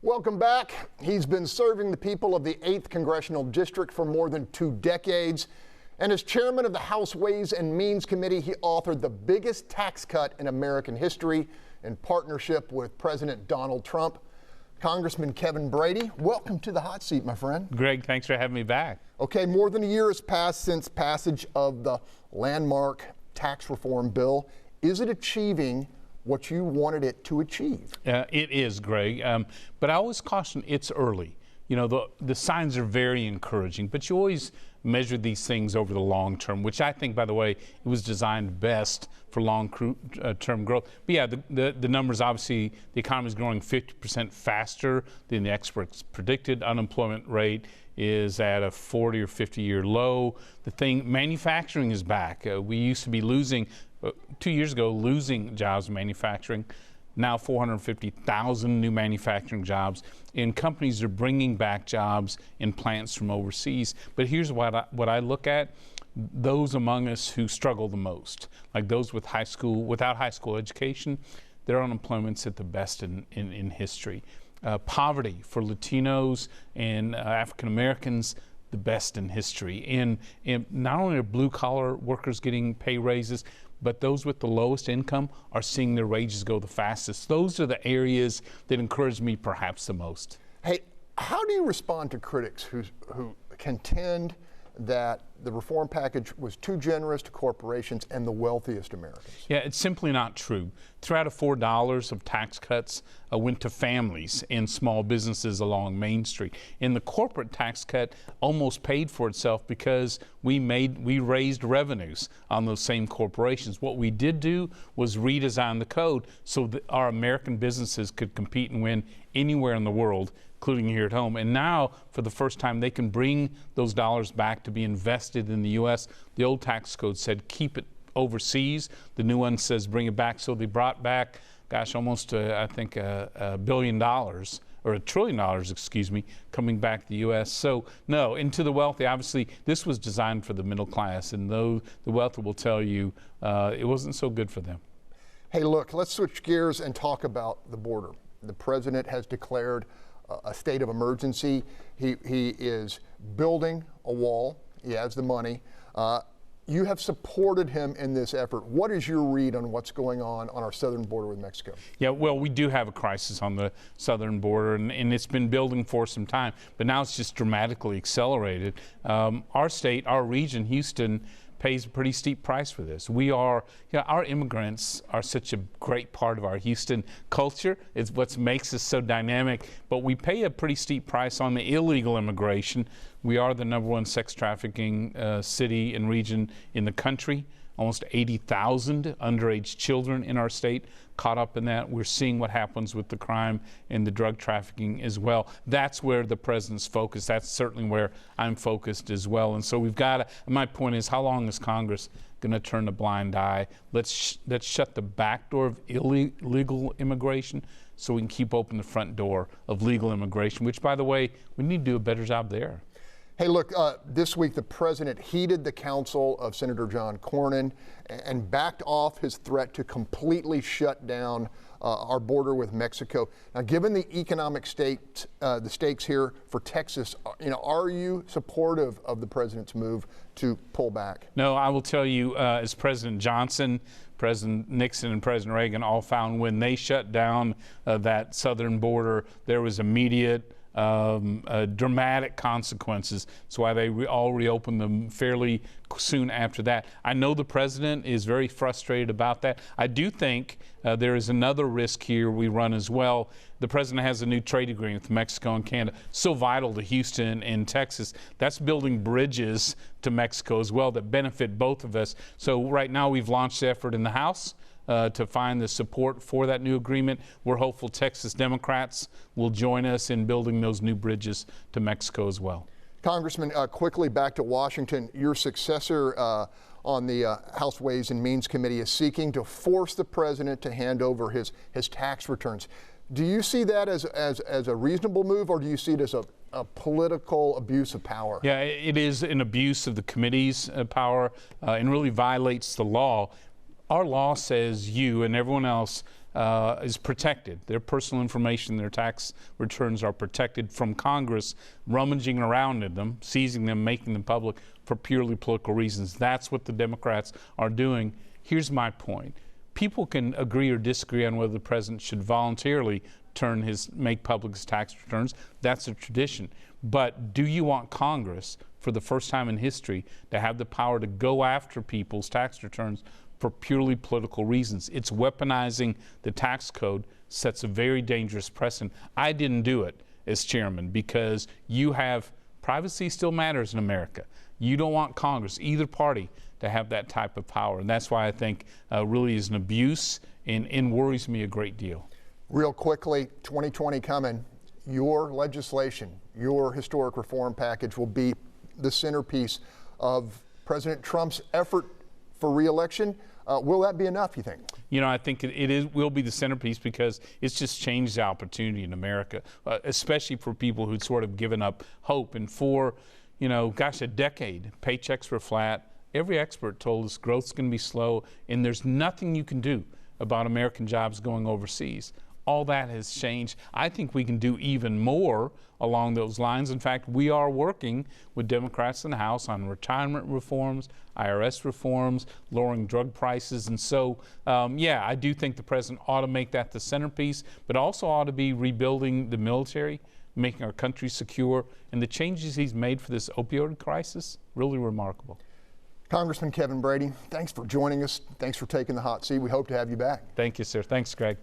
Welcome back. He's been serving the people of the 8th Congressional District for more than 2 decades. And as chairman of the House Ways and Means Committee, he authored the biggest tax cut in American history in partnership with President Donald Trump. Congressman Kevin Brady, welcome to the hot seat, my friend. Greg, thanks for having me back. Okay, more than a year has passed since passage of the landmark tax reform bill. Is it achieving what you wanted it to achieve? It is, Greg, but I always caution it's early. You know, the signs are very encouraging, but you always measure these things over the long term, which I think, by the way, it was designed best for long-term growth. But yeah, the numbers, obviously, the economy is growing 50% faster than the experts predicted. Unemployment rate is at a 40 or 50-year low. Manufacturing is back. We used to be losing 2 years ago, losing jobs in manufacturing. Now 450,000 new manufacturing jobs, and companies are bringing back jobs in plants from overseas. But here's what I look at: those among us who struggle the most, like those without high school education, their unemployment's at the best in history. Poverty for Latinos and African Americans, the best in history. And not only are blue-collar workers getting pay raises, but those with the lowest income are seeing their wages go the fastest. Those are the areas that encourage me perhaps the most. Hey, how do you respond to critics who contend that the reform package was too generous to corporations and the wealthiest Americans? Yeah, it's simply not true. $3 out of $4 of tax cuts went to families and small businesses along Main Street. And the corporate tax cut almost paid for itself because we raised revenues on those same corporations. What we did do was redesign the code so that our American businesses could compete and win anywhere in the world, including here at home. And now, for the first time, they can bring those dollars back to be invested in the U.S. The old tax code said keep it overseas. The new one says bring it back. So they brought back, gosh, almost, I think, $1 billion, or $1 trillion, excuse me, coming back to the U.S. So, no, and to the wealthy, obviously, this was designed for the middle class. And though the wealthy will tell you it wasn't so good for them. Hey, look, let's switch gears and talk about the border. The president has declared a state of emergency. He is building a wall. He has the money. You have supported him in this effort. What is your read on what's going on our southern border with Mexico? Yeah, well, we do have a crisis on the southern border, and it's been building for some time, but now it's just dramatically accelerated. Our state, our region, Houston, pays a pretty steep price for this. Our immigrants are such a great part of our Houston culture. It's what makes us so dynamic, but we pay a pretty steep price on the illegal immigration. We are the #1 sex trafficking city and region in the country. Almost 80,000 underage children in our state caught up in that. We're seeing what happens with the crime and the drug trafficking as well. That's where the president's focused. That's certainly where I'm focused as well. And so we've got to, my point is, how long is Congress going to turn a blind eye? Let's shut the back door of illegal immigration so we can keep open the front door of legal immigration, which, by the way, we need to do a better job there. Hey, look, this week the president heeded the counsel of Senator John Cornyn and backed off his threat to completely shut down our border with Mexico. Now, given the economic the stakes here for Texas, are you supportive of the president's move to pull back? No, I will tell you, as President Johnson, President Nixon, and President Reagan all found, when they shut down that southern border, there was immediate dramatic consequences. That's why they all reopened them fairly soon after that. I know the president is very frustrated about that. I do think there is another risk here we run as well. The president has a new trade agreement with Mexico and Canada, so vital to Houston and Texas. That's building bridges to Mexico as well that benefit both of us. So right now we've launched the effort in the House to find the support for that new agreement. We're hopeful Texas Democrats will join us in building those new bridges to Mexico as well. Congressman, quickly back to Washington. Your successor on the House Ways and Means Committee is seeking to force the president to hand over his tax returns. Do you see that as a reasonable move, or do you see it as a political abuse of power? Yeah, it is an abuse of the committee's power and really violates the law. Our law says you and everyone else is protected. Their personal information, their tax returns are protected from Congress rummaging around in them, seizing them, making them public for purely political reasons. That's what the Democrats are doing. Here's my point. People can agree or disagree on whether the president should voluntarily make public his tax returns. That's a tradition. But do you want Congress, for the first time in history, to have the power to go after people's tax returns for purely political reasons? It's weaponizing the tax code, sets a very dangerous precedent. I didn't do it as chairman because privacy still matters in America. You don't want Congress, either party, to have that type of power. And that's why I think really is an abuse and worries me a great deal. Real quickly, 2020 coming, your legislation, your historic reform package will be the centerpiece of President Trump's effort for re-election. Will that be enough, you think? You know, I think will be the centerpiece because it's just changed the opportunity in America, especially for people who'd sort of given up hope. And for, a decade, paychecks were flat. Every expert told us growth's going to be slow, and there's nothing you can do about American jobs going overseas. All that has changed. I think we can do even more along those lines. In fact, we are working with Democrats in the House on retirement reforms, IRS reforms, lowering drug prices. And so, I do think the president ought to make that the centerpiece, but also ought to be rebuilding the military, making our country secure. And the changes he's made for this opioid crisis, really remarkable. Congressman Kevin Brady, thanks for joining us. Thanks for taking the hot seat. We hope to have you back. Thank you, sir. Thanks, Greg.